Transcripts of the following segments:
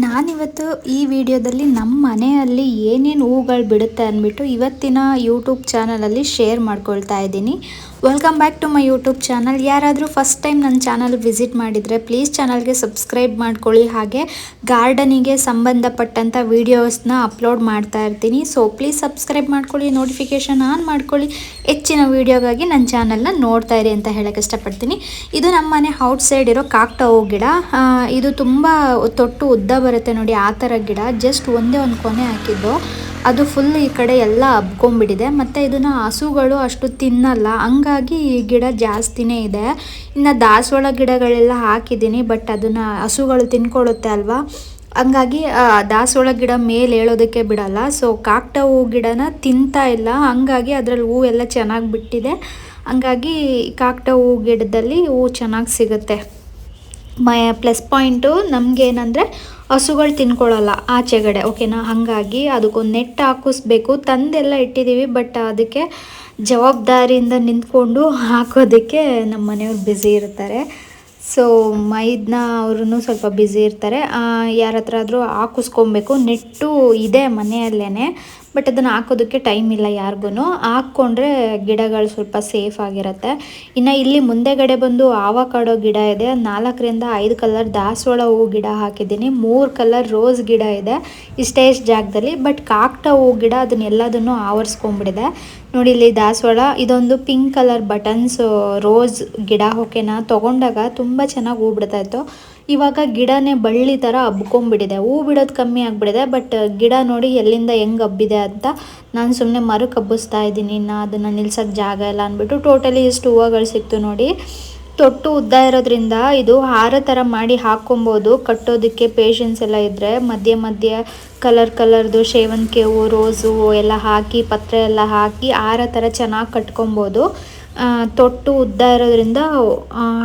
ನಾನಿವತ್ತು ಈ ವಿಡಿಯೋದಲ್ಲಿ ನಮ್ಮ ಮನೆಯಲ್ಲಿ ಏನೇನು ಹೂಗಳು ಬಿಡುತ್ತೆ ಅಂದ್ಬಿಟ್ಟು ಇವತ್ತಿನ ಯೂಟ್ಯೂಬ್ ಚಾನಲಲ್ಲಿ ಶೇರ್ ಮಾಡ್ಕೊಳ್ತಾ ಇದ್ದೀನಿ. Welcome back to my YouTube channel. ಯಾರಾದರೂ ಫಸ್ಟ್ ಟೈಮ್ ನನ್ನ ಚಾನಲ್ ವಿಸಿಟ್ ಮಾಡಿದರೆ ಪ್ಲೀಸ್ ಚಾನಲ್ಗೆ ಸಬ್ಸ್ಕ್ರೈಬ್ ಮಾಡ್ಕೊಳ್ಳಿ. ಹಾಗೆ ಗಾರ್ಡನಿಗೆ ಸಂಬಂಧಪಟ್ಟಂಥ ವೀಡಿಯೋಸ್ನ ಅಪ್ಲೋಡ್ ಮಾಡ್ತಾ ಇರ್ತೀನಿ. ಸೊ ಪ್ಲೀಸ್ ಸಬ್ಸ್ಕ್ರೈಬ್ ಮಾಡ್ಕೊಳ್ಳಿ, ನೋಟಿಫಿಕೇಷನ್ ಆನ್ ಮಾಡ್ಕೊಳ್ಳಿ. ಹೆಚ್ಚಿನ ವೀಡಿಯೋಗಾಗಿ ನನ್ನ ಚಾನಲ್ನ ನೋಡ್ತಾ ಇರಿ ಅಂತ ಹೇಳಕ್ಕೆ ಇಷ್ಟಪಡ್ತೀನಿ. ಇದು ನಮ್ಮ ಮನೆ ಔಟ್ ಸೈಡ್ ಇರೋ ಕಾಕ್ಟ ಹೂ ಗಿಡ. ಇದು ತುಂಬ ತೊಟ್ಟು ಉದ್ದ ಬರುತ್ತೆ ನೋಡಿ, ಆ ಥರ ಗಿಡ. ಜಸ್ಟ್ ಒಂದೇ ಒಂದು ಕೊನೆ ಹಾಕಿದ್ದು, ಅದು ಫುಲ್ ಈ ಕಡೆ ಎಲ್ಲ ಹಬ್ಕೊಂಡ್ಬಿಟ್ಟಿದೆ. ಮತ್ತು ಇದನ್ನು ಹಸುಗಳು ಅಷ್ಟು ತಿನ್ನಲ್ಲ, ಹಂಗಾಗಿ ಈ ಗಿಡ ಜಾಸ್ತಿನೇ ಇದೆ. ಇನ್ನು ದಾಸವಾಳ ಗಿಡಗಳೆಲ್ಲ ಹಾಕಿದ್ದೀನಿ, ಬಟ್ ಅದನ್ನು ಹಸುಗಳು ತಿನ್ಕೊಳ್ಳುತ್ತೆ ಅಲ್ವಾ, ಹಂಗಾಗಿ ದಾಸವಾಳ ಗಿಡ ಮೇಲೆ ಹೇಳೋದಕ್ಕೆ ಬಿಡಲ್ಲ. ಸೊ ಕಾಕ್ಟ ಹೂ ಗಿಡನ ತಿಂತಾ ಇಲ್ಲ, ಹಂಗಾಗಿ ಅದರಲ್ಲಿ ಹೂ ಎಲ್ಲ ಚೆನ್ನಾಗಿ ಬಿಟ್ಟಿದೆ. ಹಂಗಾಗಿ ಕಾಕ್ಟ ಹೂ ಗಿಡದಲ್ಲಿ ಹೂ ಚೆನ್ನಾಗಿ ಸಿಗುತ್ತೆ. ಪ್ಲಸ್ ಪಾಯಿಂಟು ನಮಗೇನಂದರೆ ಹಸುಗಳು ತಿನ್ಕೊಳ್ಳಲ್ಲ ಆಚೆಗಡೆ, ಓಕೆನಾ. ಹಾಗಾಗಿ ಅದಕ್ಕೊಂದು ನೆಟ್ ಹಾಕಿಸ್ಬೇಕು. ತಂದೆಲ್ಲ ಇಟ್ಟಿದ್ದೀವಿ, ಬಟ್ ಅದಕ್ಕೆ ಜವಾಬ್ದಾರಿಯಿಂದ ನಿಂತ್ಕೊಂಡು ಹಾಕೋದಕ್ಕೆ ನಮ್ಮ ಮನೆಯವ್ರು ಬ್ಯುಸಿ ಇರ್ತಾರೆ. ಸೊ ಮೈದ್ನ ಅವ್ರೂ ಸ್ವಲ್ಪ ಬ್ಯುಸಿ ಇರ್ತಾರೆ. ಯಾರ ಹತ್ರ ಆದರೂ ಹಾಕಿಸ್ಕೊಬೇಕು. ನೆಟ್ಟು ಇದೆ ಮನೆಯಲ್ಲೇ, ಬಟ್ ಅದನ್ನು ಹಾಕೋದಕ್ಕೆ ಟೈಮ್ ಇಲ್ಲ ಯಾರಿಗೂ. ಹಾಕ್ಕೊಂಡ್ರೆ ಗಿಡಗಳು ಸ್ವಲ್ಪ ಸೇಫ್ ಆಗಿರುತ್ತೆ. ಇನ್ನು ಇಲ್ಲಿ ಮುಂದೆಗಡೆ ಬಂದು ಆವಕಾಡೋ ಗಿಡ ಇದೆ. 4ರಿಂದ 5 ಕಲರ್ ದಾಸವಾಳ ಹೂ ಗಿಡ ಹಾಕಿದ್ದೀನಿ. 3 ಕಲರ್ ರೋಸ್ ಗಿಡ ಇದೆ ಇಷ್ಟೇ ಜಾಗದಲ್ಲಿ. ಬಟ್ ಕಾಕ್ಟ ಹೂ ಗಿಡ ಅದನ್ನೆಲ್ಲದನ್ನು ಆವರಿಸ್ಕೊಂಡ್ಬಿಟ್ಟಿದೆ ನೋಡಿ. ಇಲ್ಲಿ ದಾಸವಾಳ, ಇದೊಂದು ಪಿಂಕ್ ಕಲರ್ ಬಟನ್ಸ್ ರೋಸ್ ಗಿಡ, ಓಕೆನಾ. ತೊಗೊಂಡಾಗ ತುಂಬ ಚೆನ್ನಾಗಿ ಹೂ ಬಿಡ್ತಾಯಿತ್ತು. ಇವಾಗ ಗಿಡನೇ ಬಳ್ಳಿ ಥರ ಹಬ್ಕೊಂಡ್ಬಿಟ್ಟಿದೆ. ಹೂ ಬಿಡೋದು ಕಮ್ಮಿ ಆಗಿಬಿಟ್ಟಿದೆ, ಬಟ್ ಗಿಡ ನೋಡಿ ಎಲ್ಲಿಂದ ಹೆಂಗೆ ಹಬ್ಬಿದೆ ಅಂತ. ನಾನು ಸುಮ್ಮನೆ ಮರಕ್ಕೆ ಹಬ್ಬಿಸ್ತಾ ಇದ್ದೀನಿ, ಇನ್ನು ಅದನ್ನು ನಿಲ್ಸೋಕ್ಕೆ ಜಾಗ ಇಲ್ಲ ಅಂದ್ಬಿಟ್ಟು. ಟೋಟಲಿ ಇಷ್ಟು ಹೂವುಗಳು ಸಿಕ್ತು ನೋಡಿ. ತೊಟ್ಟು ಉದ್ದ ಇರೋದ್ರಿಂದ ಇದು ಹಾರ ಥರ ಮಾಡಿ ಹಾಕ್ಕೊಬೋದು. ಕಟ್ಟೋದಕ್ಕೆ ಪೇಷನ್ಸ್ ಎಲ್ಲ ಇದ್ದರೆ ಮಧ್ಯೆ ಮಧ್ಯೆ ಕಲರ್ದು ಸೇವಂತಿಗೆ ಹೂವು, ರೋಸು ಎಲ್ಲ ಹಾಕಿ, ಪತ್ರೆ ಎಲ್ಲ ಹಾಕಿ ಹಾರ ಥರ ಚೆನ್ನಾಗಿ ಕಟ್ಕೊಬೋದು. ತೊಟ್ಟು ಉದ್ದ ಇರೋದ್ರಿಂದ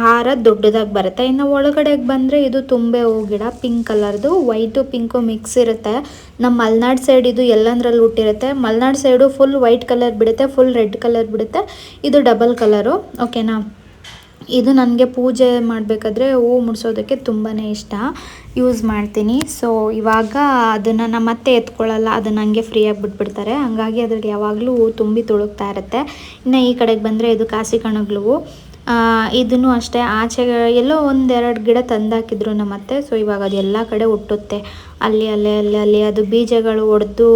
ಹಾರ ದೊಡ್ಡದಾಗಿ ಬರುತ್ತೆ. ಇನ್ನು ಒಳಗಡೆಗೆ ಬಂದರೆ ಇದು ತುಂಬೆ ಹೂ ಗಿಡ, ಪಿಂಕ್ ಕಲರ್ದು. ವೈಟು ಪಿಂಕು ಮಿಕ್ಸ್ ಇರುತ್ತೆ. ನಮ್ಮ ಮಲೆನಾಡು ಸೈಡ್ ಇದು ಎಲ್ಲಂದ್ರಲ್ಲಿ ಹುಟ್ಟಿರುತ್ತೆ. Malenadu side full white colour ಬಿಡುತ್ತೆ, ಫುಲ್ ರೆಡ್ ಕಲರ್ ಬಿಡುತ್ತೆ. ಇದು ಡಬಲ್ ಕಲರು, ಓಕೆನಾ. ಇದು ನನಗೆ ಪೂಜೆ ಮಾಡಬೇಕಾದ್ರೆ ಹೂವು ಮುಡಿಸೋದಕ್ಕೆ ತುಂಬಾ ಇಷ್ಟ, ಯೂಸ್ ಮಾಡ್ತೀನಿ. ಸೊ ಇವಾಗ ಅದನ್ನು ನಮ್ಮ ಅತ್ತೆ ಎತ್ಕೊಳ್ಳಲ್ಲ, ಅದನ್ನು ಹಂಗೆ ಫ್ರೀಯಾಗಿ ಬಿಟ್ಬಿಡ್ತಾರೆ. ಹಂಗಾಗಿ ಅದ್ರಲ್ಲಿ ಯಾವಾಗಲೂ ಹೂವು ತುಂಬಿ ತುಳುಕ್ತಾ ಇರುತ್ತೆ. ಇನ್ನು ಈ ಕಡೆಗೆ ಬಂದರೆ ಇದು ಕಾಸಿ ಕಣಗ್ಳು ಹೂವು. ಇದನ್ನು ಅಷ್ಟೇ ಆಚೆಗೆ ಎಲ್ಲೋ 1-2 ಗಿಡ ತಂದಾಕಿದ್ರು ನಮ್ಮ ಅತ್ತೆ. ಸೊ ಇವಾಗ ಅದು ಎಲ್ಲ ಕಡೆ ಹುಟ್ಟುತ್ತೆ. ಅಲ್ಲಿ ಅದು ಬೀಜಗಳು ಒಡೆದು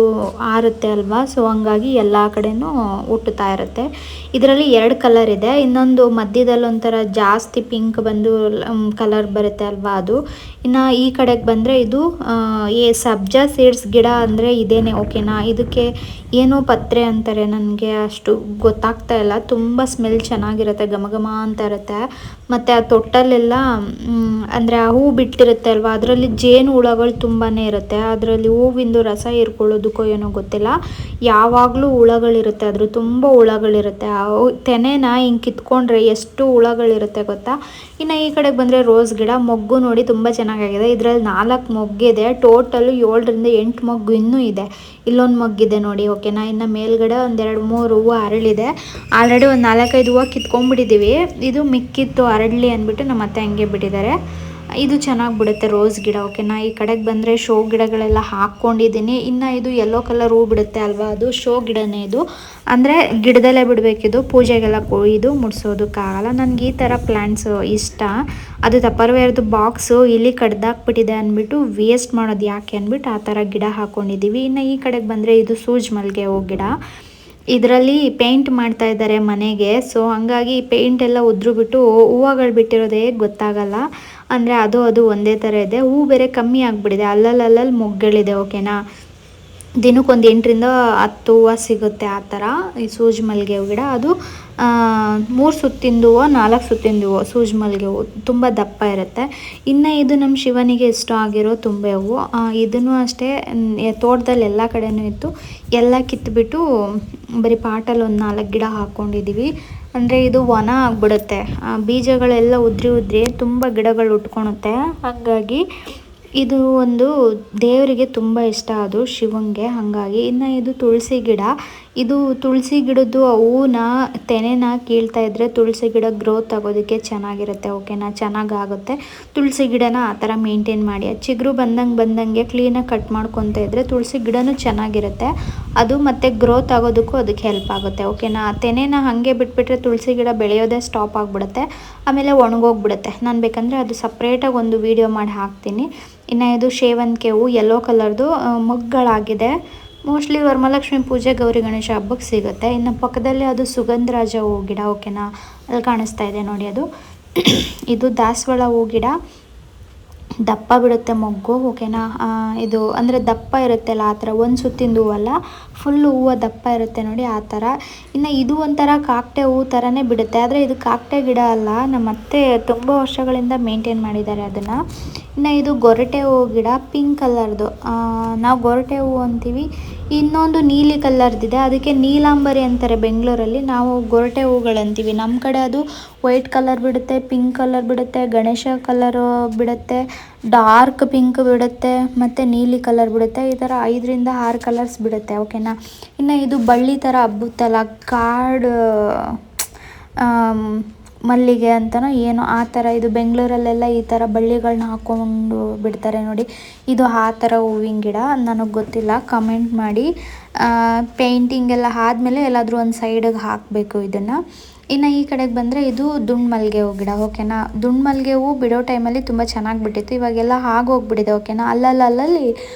ಆರುತ್ತೆ ಅಲ್ವಾ. ಸೊ ಹಂಗಾಗಿ ಎಲ್ಲ ಕಡೆನೂ ಹುಟ್ಟುತ್ತಾ ಇರುತ್ತೆ. ಇದರಲ್ಲಿ 2 ಕಲರ್ ಇದೆ. ಇನ್ನೊಂದು ಮಧ್ಯದಲ್ಲಿ ಒಂಥರ ಜಾಸ್ತಿ ಪಿಂಕ್ ಬಂದು ಕಲರ್ ಬರುತ್ತೆ ಅಲ್ವಾ, ಅದು. ಇನ್ನು ಈ ಕಡೆಗೆ ಬಂದರೆ ಇದು ಸಬ್ಜಾ ಸೀಡ್ಸ್ ಗಿಡ ಅಂದರೆ ಇದೇನೆ, ಓಕೆನಾ. ಇದಕ್ಕೆ ಏನೋ ಪತ್ರೆ ಅಂತಾರೆ, ನನಗೆ ಅಷ್ಟು ಗೊತ್ತಾಗ್ತಾ ಇಲ್ಲ. ತುಂಬ ಸ್ಮೆಲ್ ಚೆನ್ನಾಗಿರುತ್ತೆ, ಘಮ ಅಂತ ಇರುತ್ತೆ. ಮತ್ತು ಆ ತೊಟ್ಟಲ್ಲೆಲ್ಲ ಅಂದರೆ ಆ ಹೂ ಬಿಟ್ಟಿರುತ್ತೆ ಅಲ್ವಾ, ಅದರಲ್ಲಿ ಜೇನು ಹುಳಗಳು ತುಂಬಾ ಇರುತ್ತೆ. ಅದರಲ್ಲಿ ಹೂವಿಂದು ರಸ ಹೀರ್ಕೊಳ್ಳೋದಕ್ಕೋ ಏನೋ ಗೊತ್ತಿಲ್ಲ, ಯಾವಾಗಲೂ ಹುಳಗಳಿರುತ್ತೆ. ಅದ್ರ ತುಂಬ ಹುಳಗಳಿರುತ್ತೆ. ಆ ತೆನೆನ ಹಿಂಗೆ ಕಿತ್ಕೊಂಡ್ರೆ ಎಷ್ಟು ಹುಳಗಳಿರುತ್ತೆ ಗೊತ್ತಾ. ಇನ್ನು ಈ ಕಡೆಗೆ ಬಂದರೆ ರೋಸ್ ಗಿಡ. ಮೊಗ್ಗು ನೋಡಿ ತುಂಬ ಚೆನ್ನಾಗಿದೆ. ಇದರಲ್ಲಿ 4 ಮೊಗ್ಗಿದೆ. ಟೋಟಲು 7ರಿಂದ 8 ಮೊಗ್ಗು ಇನ್ನೂ ಇದೆ. ಇಲ್ಲೊಂದು ಮೊಗ್ಗಿದೆ ನೋಡಿ, ಓಕೆನಾ. ಇನ್ನು ಮೇಲ್ಗಡೆ 1-2-3 ಹೂವು ಅರಳಿದೆ. ಆಲ್ರೆಡಿ ಒಂದು 4-5 ಹೂವು ಕಿತ್ಕೊಂಡ್ಬಿಟ್ಟಿದ್ದೀವಿ. ಇದು ಮಿಕ್ಕಿತ್ತು ಅರಳಲಿ ಅಂದ್ಬಿಟ್ಟು ನಮ್ಮ ಅತ್ತೆ ಹಂಗೆ ಬಿಟ್ಟಿದ್ದಾರೆ. ಇದು ಚೆನ್ನಾಗಿ ಬಿಡುತ್ತೆ ರೋಸ್ ಗಿಡ, ಓಕೆನಾ. ಈ ಕಡೆಗೆ ಬಂದರೆ ಶೋ ಗಿಡಗಳೆಲ್ಲ ಹಾಕ್ಕೊಂಡಿದ್ದೀನಿ. ಇನ್ನು ಇದು ಯೆಲ್ಲೋ ಕಲರ್ ಹೂ ಬಿಡುತ್ತೆ ಅಲ್ವಾ, ಅದು ಶೋ ಗಿಡನೇ. ಇದು ಅಂದರೆ ಗಿಡದಲ್ಲೇ ಬಿಡಬೇಕಿದು, ಪೂಜೆಗೆಲ್ಲ ಇದು ಮುಡಿಸೋದಕ್ಕಾಗಲ್ಲ. ನನಗೆ ಈ ಥರ ಪ್ಲ್ಯಾಂಟ್ಸು ಇಷ್ಟ. ಅದು ಟಪ್ಪರ್ವೇರ್ದು ಬಾಕ್ಸು ಇಲ್ಲಿ ಕಡ್ದಾಕ್ಬಿಟ್ಟಿದೆ ಅಂದ್ಬಿಟ್ಟು ವೇಸ್ಟ್ ಮಾಡೋದು ಯಾಕೆ ಅಂದ್ಬಿಟ್ಟು ಆ ಥರ ಗಿಡ ಹಾಕ್ಕೊಂಡಿದ್ದೀವಿ. ಇನ್ನು ಈ ಕಡೆಗೆ ಬಂದರೆ ಇದು ಸೂಜ್ ಮಲ್ಲಿಗೆ ಹೂ ಗಿಡ. ಇದರಲ್ಲಿ ಪೇಂಟ್ ಮಾಡ್ತಾ ಇದ್ದಾರೆ ಮನೆಗೆ. ಸೊ ಹಂಗಾಗಿ ಪೇಂಟ್ ಎಲ್ಲ ಉದ್ರು ಬಿಟ್ಟು ಹೂವುಗಳು ಬಿಟ್ಟಿರೋದೇ ಗೊತ್ತಾಗಲ್ಲ. ಅಂದರೆ ಅದು ಒಂದೇ ಥರ ಇದೆ. ಹೂ ಬೇರೆ ಕಮ್ಮಿ ಆಗಿಬಿಟ್ಟಿದೆ, ಅಲ್ಲಲ್ಲಿ ಮೊಗ್ಗಳಿದೆ, ಓಕೆನಾ. ದಿನಕ್ಕೊಂದು 8ರಿಂದ 10 ಹೂವು ಸಿಗುತ್ತೆ ಆ ಥರ. ಈ ಸೂಜಿ ಮಲ್ಲಿಗೆ ಹೂ ಗಿಡ ಅದು 3 ಸುತ್ತಿಂದು ಹೂವು, 4 ಸುತ್ತಿಂದು ಹೂವು. ಸೂಜಿ ಮಲ್ಲಿಗೆ ಹೂವು ತುಂಬ ದಪ್ಪ ಇರುತ್ತೆ. ಇನ್ನು ಇದು ನಮ್ಮ ಶಿವನಿಗೆ ಇಷ್ಟ ಆಗಿರೋ ತುಂಬೆ ಹೂವು. ಇದನ್ನು ಅಷ್ಟೇ ತೋಟದಲ್ಲಿ ಎಲ್ಲ ಕಡೆನೂ ಇತ್ತು, ಎಲ್ಲ ಕಿತ್ತುಬಿಟ್ಟು ಬರೀ ಪಾಟಲ್ಲಿ ಒಂದು 4 ಗಿಡ ಹಾಕ್ಕೊಂಡಿದ್ದೀವಿ. ಅಂದರೆ ಇದು ವನ ಆಗಿಬಿಡುತ್ತೆ, ಬೀಜಗಳೆಲ್ಲ ಉದ್ರಿ ತುಂಬ ಗಿಡಗಳು ಉಟ್ಕೊಳುತ್ತೆ. ಹಾಗಾಗಿ ಇದು ಒಂದು ದೇವರಿಗೆ ತುಂಬ ಇಷ್ಟ, ಅದು ಶಿವಂಗೆ. ಹಾಗಾಗಿ ಇನ್ನು ಇದು ತುಳಸಿ ಗಿಡ. ಇದು ತುಳಸಿ ಗಿಡದ್ದು ಹೂವನ್ನ ತೆನೆನ ಕೀಳ್ತಾ ಇದ್ರೆ ತುಳಸಿ ಗಿಡ ಗ್ರೋತ್ ಆಗೋದಕ್ಕೆ ಚೆನ್ನಾಗಿರುತ್ತೆ. ಓಕೆನಾ, ಚೆನ್ನಾಗಾಗುತ್ತೆ. ತುಳಸಿ ಗಿಡನ ಆ ಥರ ಮೇಂಟೈನ್ ಮಾಡಿ, ಚಿಗುರು ಬಂದಂಗೆ ಕ್ಲೀನಾಗಿ ಕಟ್ ಮಾಡ್ಕೊತ ಇದ್ರೆ ತುಳಸಿ ಗಿಡನೂ ಚೆನ್ನಾಗಿರುತ್ತೆ. ಅದು ಮತ್ತು ಗ್ರೋತ್ ಆಗೋದಕ್ಕೂ ಅದಕ್ಕೆ ಹೆಲ್ಪ್ ಆಗುತ್ತೆ. ಓಕೆನಾ, ತೆನೆನ ಹಾಗೆ ಬಿಟ್ಬಿಟ್ರೆ ತುಳಸಿ ಗಿಡ ಬೆಳೆಯೋದೇ ಸ್ಟಾಪ್ ಆಗಿಬಿಡುತ್ತೆ, ಆಮೇಲೆ ಒಣಗೋಗ್ಬಿಡುತ್ತೆ. ನಾನು ಬೇಕಂದರೆ ಅದು ಸಪ್ರೇಟಾಗಿ ಒಂದು ವಿಡಿಯೋ ಮಾಡಿ ಹಾಕ್ತೀನಿ. ಇನ್ನು ಇದು ಸೇವಂತಿಗೆ ಹೂವು ಯೆಲ್ಲೋ ಕಲರ್ದು ಮೊಗ್ಗುಗಳಾಗಿದೆ. ಮೋಸ್ಟ್ಲಿ ವರಮಹಾಲಕ್ಷ್ಮಿ ಪೂಜೆ, ಗೌರಿ ಗಣೇಶ ಹಬ್ಬಕ್ಕೆ ಸಿಗುತ್ತೆ. ಇನ್ನು ಪಕ್ಕದಲ್ಲಿ ಅದು ಸುಗಂಧರಾಜ ಹೂ ಗಿಡ. ಓಕೆನಾ, ಅಲ್ಲಿ ಕಾಣಿಸ್ತಾ ಇದೆ ನೋಡಿ, ಅದು ಇದು ದಾಸವಾಳ ಹೂ ಗಿಡ. ದಪ್ಪ ಬಿಡುತ್ತೆ ಮೊಗ್ಗು. ಓಕೆನಾ, ಇದು ಅಂದರೆ ದಪ್ಪ ಇರುತ್ತೆಲ್ಲ ಆ ಥರ, ಒಂದು ಸುತ್ತಿಂದು ಹೂವಲ್ಲ, ಫುಲ್ಲು ಹೂವು ದಪ್ಪ ಇರುತ್ತೆ ನೋಡಿ, ಆ ಥರ. ಇನ್ನು ಇದು ಒಂಥರ ಕಾಕಟೆ ಹೂವು ಥರನೇ ಬಿಡುತ್ತೆ, ಆದರೆ ಇದು ಕಾಕಟೆ ಗಿಡ ಅಲ್ಲ. ನಮ್ಮ ಅತ್ತೆ ತುಂಬ ವರ್ಷಗಳಿಂದ ಮೇಂಟೈನ್ ಮಾಡಿದ್ದಾರೆ ಅದನ್ನು. ಇನ್ನು ಇದು ಗೊರಟೆ ಹೂವು ಗಿಡ, ಪಿಂಕ್ ಕಲರ್ದು. ನಾವು ಗೊರಟೆ ಹೂವು ಅಂತೀವಿ. ಇನ್ನೊಂದು ನೀಲಿ ಕಲರ್ದಿದೆ, ಅದಕ್ಕೆ ನೀಲಾಂಬರಿ ಅಂತಾರೆ ಬೆಂಗಳೂರಲ್ಲಿ. ನಾವು ಗೊರಟೆ ಹೂವುಗಳಂತೀವಿ. ನಮ್ಮ ಕಡೆ ಅದು ವೈಟ್ ಕಲರ್ ಬಿಡುತ್ತೆ, ಪಿಂಕ್ ಕಲರ್ ಬಿಡುತ್ತೆ, ಗಣೇಶ ಕಲರು ಬಿಡುತ್ತೆ, ಡಾರ್ಕ್ ಪಿಂಕ್ ಬಿಡುತ್ತೆ, ಮತ್ತು ನೀಲಿ ಕಲರ್ ಬಿಡುತ್ತೆ. ಈ ಥರ 5ರಿಂದ 6 ಕಲರ್ಸ್ ಬಿಡುತ್ತೆ. ಓಕೆನಾ, ಇನ್ನು ಇದು ಬಳ್ಳಿ ಥರ ಹಬ್ಬುತ್ತಲ್ಲ, ಕಾಡು ಮಲ್ಲಿಗೆ ಅಂತನೋ ಏನೋ ಆ ಥರ. ಇದು ಬೆಂಗಳೂರಲ್ಲೆಲ್ಲ ಈ ಥರ ಬಳ್ಳಿಗಳನ್ನ ಹಾಕ್ಕೊಂಡು ಬಿಡ್ತಾರೆ ನೋಡಿ, ಇದು ಆ ಥರ ಹೂವಿನ ಗಿಡ. ನನಗೆ ಗೊತ್ತಿಲ್ಲ, ಕಮೆಂಟ್ ಮಾಡಿ. ಪೇಂಟಿಂಗ್ ಎಲ್ಲ ಆದಮೇಲೆ ಎಲ್ಲಾದರೂ ಒಂದು ಸೈಡಿಗೆ ಹಾಕಬೇಕು ಇದನ್ನು. ಇನ್ನು ಈ ಕಡೆಗೆ ಬಂದರೆ ಇದು ದುಂಡು ಮಲ್ಲಿಗೆ ಹೂ ಗಿಡ. ಓಕೆನಾ, ದುಂಡು ಮಲ್ಲಿಗೆ ಹೂ ಬಿಡೋ ಟೈಮಲ್ಲಿ ತುಂಬ ಚೆನ್ನಾಗಿ ಬಿಟ್ಟಿತ್ತು, ಇವಾಗೆಲ್ಲ ಆಗೋಗ್ಬಿಟ್ಟಿದೆ. ಓಕೆನಾ, ಅಲ್ಲಲ್ಲಿ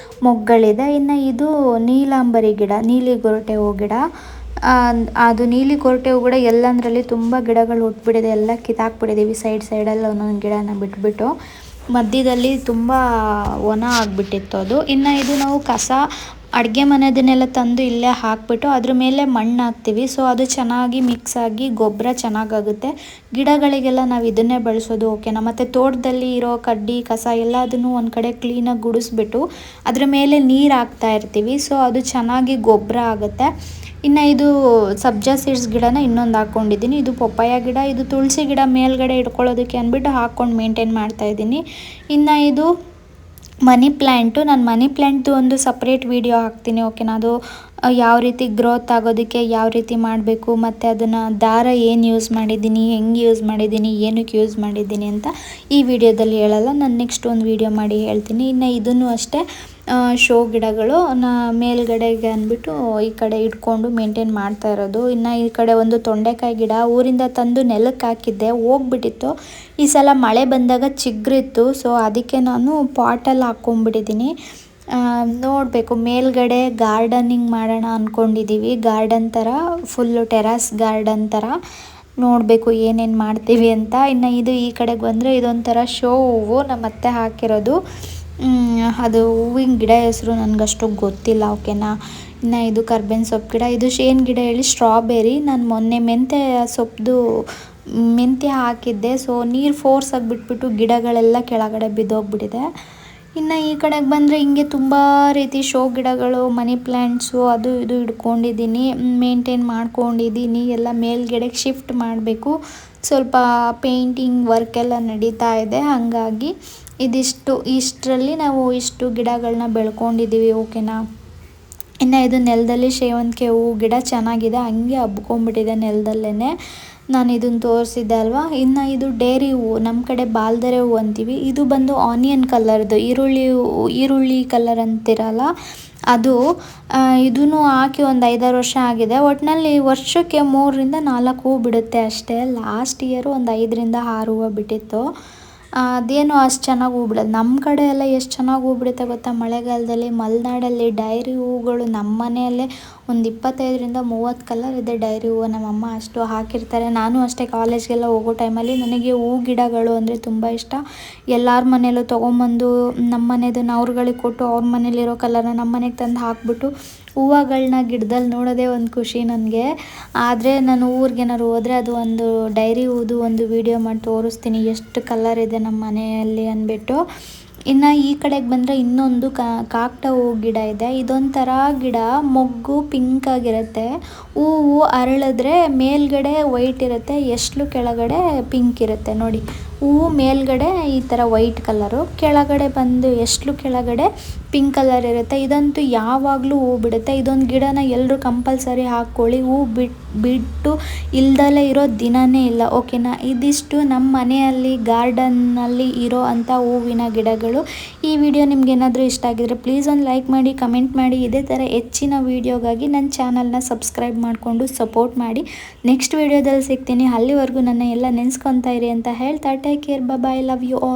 ಮೊಗ್ಗಳಿದೆ. ಇನ್ನು ಇದು ನೀಲಾಂಬರಿ ಗಿಡ, ನೀಲಿ ಗೊರಟೆ ಹೂ ಗಿಡ. ಅದು ನೀಲಿ ಗೊರಟೆ ಹೂ ಗಿಡ ಎಲ್ಲಂದರಲ್ಲಿ ತುಂಬ ಗಿಡಗಳು ಹುಟ್ಬಿಟ್ಟಿದೆ, ಎಲ್ಲ ಕಿತ್ತಾಕ್ಬಿಟ್ಟಿದ್ದೀವಿ ಸೈಡಲ್ಲಿ ಒಂದೊಂದು ಗಿಡನ ಬಿಟ್ಬಿಟ್ಟು. ಮಧ್ಯದಲ್ಲಿ ತುಂಬ ಒಣ ಆಗಿಬಿಟ್ಟಿತ್ತು ಅದು. ಇನ್ನು ಇದು ನಾವು ಕಸ ಅಡುಗೆ ಮನೆಯದನ್ನೆಲ್ಲ ತಂದು ಇಲ್ಲೇ ಹಾಕಿಬಿಟ್ಟು ಅದ್ರ ಮೇಲೆ ಮಣ್ಣು ಹಾಕ್ತೀವಿ. ಸೊ ಅದು ಚೆನ್ನಾಗಿ ಮಿಕ್ಸ್ ಆಗಿ ಗೊಬ್ಬರ ಚೆನ್ನಾಗಾಗುತ್ತೆ. ಗಿಡಗಳಿಗೆಲ್ಲ ನಾವು ಇದನ್ನೇ ಬಳಸೋದು. ಓಕೆನಾ, ಮತ್ತು ತೋಟದಲ್ಲಿ ಇರೋ ಕಡ್ಡಿ ಕಸ ಎಲ್ಲದನ್ನು ಒಂದು ಕಡೆ ಕ್ಲೀನಾಗಿ ಗುಡಿಸ್ಬಿಟ್ಟು ಅದ್ರ ಮೇಲೆ ನೀರು ಹಾಕ್ತಾ ಇರ್ತೀವಿ. ಸೊ ಅದು ಚೆನ್ನಾಗಿ ಗೊಬ್ಬರ ಆಗುತ್ತೆ. ಇನ್ನು ಇದು ಸಬ್ಜಾ ಸೀಡ್ಸ್ ಗಿಡನ ಇನ್ನೊಂದು ಹಾಕ್ಕೊಂಡಿದ್ದೀನಿ. ಇದು ಪಪ್ಪಾಯ ಗಿಡ, ಇದು ತುಳಸಿ ಗಿಡ ಮೇಲ್ಗಡೆ ಇಟ್ಕೊಳ್ಳೋದಕ್ಕೆ ಅಂದ್ಬಿಟ್ಟು ಹಾಕ್ಕೊಂಡು ಮೇಂಟೈನ್ ಮಾಡ್ತಾಯಿದ್ದೀನಿ. ಇನ್ನು ಇದು ಮನಿ ಪ್ಲ್ಯಾಂಟು. ನಾನು ಮನಿ ಪ್ಲ್ಯಾಂಟ್ದು ಒಂದು ಸಪ್ರೇಟ್ ವಿಡಿಯೋ ಹಾಕ್ತೀನಿ. ಓಕೆನಾ, ಅದು ಯಾವ ರೀತಿ ಗ್ರೋತ್ ಆಗೋದಕ್ಕೆ ಯಾವ ರೀತಿ ಮಾಡಬೇಕು, ಮತ್ತು ಅದನ್ನು ದಾರ ಏನು ಯೂಸ್ ಮಾಡಿದ್ದೀನಿ, ಹೆಂಗೆ ಯೂಸ್ ಮಾಡಿದ್ದೀನಿ, ಏನಕ್ಕೆ ಯೂಸ್ ಮಾಡಿದ್ದೀನಿ ಅಂತ ಈ ವಿಡಿಯೋದಲ್ಲಿ ಹೇಳಲ್ಲ, ನಾನು ನೆಕ್ಸ್ಟ್ ಒಂದು ವಿಡಿಯೋ ಮಾಡಿ ಹೇಳ್ತೀನಿ. ಇನ್ನು ಇದನ್ನು ಅಷ್ಟೇ ಶೋ ಗಿಡಗಳು ಮೇಲ್ಗಡೆಗೆ ಅಂದ್ಬಿಟ್ಟು ಈ ಕಡೆ ಇಟ್ಕೊಂಡು ಮೇಂಟೈನ್ ಮಾಡ್ತಾ ಇರೋದು. ಇನ್ನು ಈ ಕಡೆ ಒಂದು ತೊಂಡೆಕಾಯಿ ಗಿಡ ಊರಿಂದ ತಂದು ನೆಲಕ್ಕೆ ಹಾಕಿದ್ದೆ, ಹೋಗ್ಬಿಟ್ಟಿತ್ತು. ಈ ಸಲ ಮಳೆ ಬಂದಾಗ ಚಿಗುರಿತ್ತು, ಸೊ ಅದಕ್ಕೆ ನಾನು ಪಾಟಲ್ಲಿ ಹಾಕ್ಕೊಂಬಿಟ್ಟಿದ್ದೀನಿ. ನೋಡಬೇಕು, ಮೇಲ್ಗಡೆ ಗಾರ್ಡನಿಂಗ್ ಮಾಡೋಣ ಅಂದ್ಕೊಂಡಿದ್ದೀವಿ. ಗಾರ್ಡನ್ ಥರ, ಫುಲ್ಲು ಟೆರಾಸ್ ಗಾರ್ಡನ್ ಥರ ನೋಡಬೇಕು ಏನೇನು ಮಾಡ್ತೀವಿ ಅಂತ. ಇನ್ನು ಇದು ಈ ಕಡೆಗೆ ಬಂದರೆ ಇದೊಂಥರ ಶೋ ಹೂವು ನಮ್ಮ ಅತ್ತೆ ಹಾಕಿರೋದು. ಅದು ಹೂವಿನ ಗಿಡ ಹೆಸರು ನನಗಷ್ಟು ಗೊತ್ತಿಲ್ಲ. ಓಕೆನಾ, ಇನ್ನು ಇದು ಕರ್ಬೇವಿನ ಸೊಪ್ಪು ಗಿಡ. ಇದು ಶೇನ್ ಗಿಡ ಹೇಳಿ ಸ್ಟ್ರಾಬೆರಿ. ನಾನು ಮೊನ್ನೆ ಮೆಂತ್ಯ ಹಾಕಿದ್ದೆ. ಸೊ ನೀರು ಫೋರ್ಸಾಗಿ ಬಿಟ್ಬಿಟ್ಟು ಗಿಡಗಳೆಲ್ಲ ಕೆಳಗಡೆ ಬಿದ್ದೋಗ್ಬಿಟ್ಟಿದೆ. ಇನ್ನು ಈ ಕಡೆಗೆ ಬಂದರೆ ಹಿಂಗೆ ತುಂಬ ರೀತಿ ಶೋ ಗಿಡಗಳು, ಮನಿ ಪ್ಲ್ಯಾಂಟ್ಸು ಅದು ಇದು ಇಟ್ಕೊಂಡಿದ್ದೀನಿ, ಮೇಂಟೈನ್ ಮಾಡ್ಕೊಂಡಿದ್ದೀನಿ. ಎಲ್ಲ ಮೇಲ್ಗಡೆಗೆ ಶಿಫ್ಟ್ ಮಾಡಬೇಕು. ಸ್ವಲ್ಪ ಪೇಂಟಿಂಗ್ ವರ್ಕೆಲ್ಲ ನಡೀತಾ ಇದೆ, ಹಾಗಾಗಿ ಇಷ್ಟರಲ್ಲಿ ನಾವು ಇಷ್ಟು ಗಿಡಗಳನ್ನ ಬೆಳ್ಕೊಂಡಿದ್ದೀವಿ. ಓಕೆನಾ, ಇನ್ನು ಇದು ನೆಲದಲ್ಲಿ ಸೇವಂತಿಗೆ ಹೂವು ಗಿಡ ಚೆನ್ನಾಗಿದೆ, ಹಂಗೆ ಹಬ್ಕೊಂಡ್ಬಿಟ್ಟಿದೆ ನೆಲದಲ್ಲೇ. ನಾನು ಇದನ್ನು ತೋರಿಸಿದ್ದೆ ಅಲ್ವಾ. ಇನ್ನು ಇದು ಡೇರಿ ಹೂವು, ನಮ್ಮ ಕಡೆ ಬಾಲ್ದರೆ ಹೂವು ಅಂತೀವಿ. ಇದು ಬಂದು ಆನಿಯನ್ ಕಲರ್ದು, ಈರುಳ್ಳಿ ಕಲರ್ ಅಂತಿರಲ್ಲ ಅದು. ಇದನ್ನು ಹಾಕಿ ಒಂದು 5-6 ವರ್ಷ ಆಗಿದೆ. ಒಟ್ಟಿನಲ್ಲಿ ವರ್ಷಕ್ಕೆ 3ರಿಂದ 4 ಹೂವು ಬಿಡುತ್ತೆ ಅಷ್ಟೇ. ಲಾಸ್ಟ್ ಇಯರು ಒಂದು 5ರಿಂದ 6 ಹೂವು ಬಿಟ್ಟಿತ್ತು. ಅದೇನು ಅಷ್ಟು ಚೆನ್ನಾಗಿ ಹೂ ಬಿಡೋದು. ನಮ್ಮ ಕಡೆ ಎಲ್ಲ ಎಷ್ಟು ಚೆನ್ನಾಗಿ ಹೂ ಬಿಡುತ್ತೆ ಗೊತ್ತಾ ಮಳೆಗಾಲದಲ್ಲಿ. ಮಲೆನಾಡಲ್ಲಿ ಡೈರಿ ಹೂಗಳು ನಮ್ಮ ಮನೆಯಲ್ಲೇ ಒಂದು 25ರಿಂದ 30 ಕಲರ್ ಇದೆ ಡೈರಿ ಹೂವು. ನಮ್ಮಮ್ಮ ಅಷ್ಟು ಹಾಕಿರ್ತಾರೆ. ನಾನು ಅಷ್ಟೇ, ಕಾಲೇಜ್ಗೆಲ್ಲ ಹೋಗೋ ಟೈಮಲ್ಲಿ ನನಗೆ ಹೂ ಗಿಡಗಳು ಅಂದರೆ ತುಂಬ ಇಷ್ಟ. ಎಲ್ಲರ ಮನೆಯಲ್ಲೂ ತೊಗೊಂಬಂದು ನಮ್ಮ ಮನೆಯದನ್ನು ಅವ್ರುಗಳಿಗೆ ಕೊಟ್ಟು ಅವ್ರ ಮನೇಲಿರೋ ಕಲರ್ನ ನಮ್ಮ ಮನೆಗೆ ತಂದು ಹಾಕ್ಬಿಟ್ಟು ಹೂವುಗಳನ್ನ ಗಿಡದಲ್ಲಿ ನೋಡೋದೇ ಒಂದು ಖುಷಿ ನನಗೆ. ಆದರೆ ನಾನು ಊರಿಗೇನಾದ್ರು ಹೋದರೆ ಅದು ಒಂದು ಡೈರಿ ಹೂದು ಒಂದು ವಿಡಿಯೋ ಮಾಡಿ ತೋರಿಸ್ತೀನಿ, ಎಷ್ಟು ಕಲರ್ ಇದೆ ನಮ್ಮ ಮನೆಯಲ್ಲಿ ಅಂದ್ಬಿಟ್ಟು. ಇನ್ನು ಈ ಕಡೆಗೆ ಬಂದರೆ ಇನ್ನೊಂದು ಕಾಕಡ ಹೂ ಗಿಡ ಇದೆ. ಇದೊಂಥರ ಗಿಡ, ಮೊಗ್ಗು ಪಿಂಕ್ ಆಗಿರುತ್ತೆ, ಹೂವು ಅರಳಿದ್ರೆ ಮೇಲ್ಗಡೆ ವೈಟ್ ಇರುತ್ತೆ, ಎಸ್ಲು ಕೆಳಗಡೆ ಪಿಂಕ್ ಇರುತ್ತೆ ನೋಡಿ. ಹೂವು ಮೇಲ್ಗಡೆ ಈ ಥರ ವೈಟ್ ಕಲರು, ಕೆಳಗಡೆ ಬಂದು ಎಷ್ಟು ಕೆಳಗಡೆ ಪಿಂಕ್ ಕಲರ್ ಇರುತ್ತೆ. ಇದಂತೂ ಯಾವಾಗಲೂ ಹೂ ಬಿಡುತ್ತೆ. ಇದೊಂದು ಗಿಡನ ಎಲ್ಲರೂ ಕಂಪಲ್ಸರಿ ಹಾಕ್ಕೊಳ್ಳಿ. ಹೂ ಬಿಟ್ಟು ಇಲ್ದಲೇ ಇರೋ ದಿನನೇ ಇಲ್ಲ, ಓಕೆನಾ. ಇದಿಷ್ಟು ನಮ್ಮ ಮನೆಯಲ್ಲಿ ಗಾರ್ಡನ್ನಲ್ಲಿ ಇರೋ ಅಂಥ ಹೂವಿನ ಗಿಡಗಳು. ಈ ವಿಡಿಯೋ ನಿಮ್ಗೆ ಏನಾದರೂ ಇಷ್ಟ ಆಗಿದ್ರೆ ಪ್ಲೀಸ್ ಒಂದು ಲೈಕ್ ಮಾಡಿ, ಕಮೆಂಟ್ ಮಾಡಿ. ಇದೇ ಥರ ಹೆಚ್ಚಿನ ವೀಡಿಯೋಗಾಗಿ ನನ್ನ ಚಾನಲ್ನ ಸಬ್ಸ್ಕ್ರೈಬ್ ಮಾಡಿಕೊಂಡು ಸಪೋರ್ಟ್ ಮಾಡಿ. ನೆಕ್ಸ್ಟ್ ವೀಡಿಯೋದಲ್ಲಿ ಸಿಗ್ತೀನಿ. ಅಲ್ಲಿವರೆಗೂ ನನ್ನ ಎಲ್ಲ ನೆನೆಸ್ಕೊತಾ ಇರಿ ಅಂತ ಹೇಳ್ತಾ take care, bye, love you all.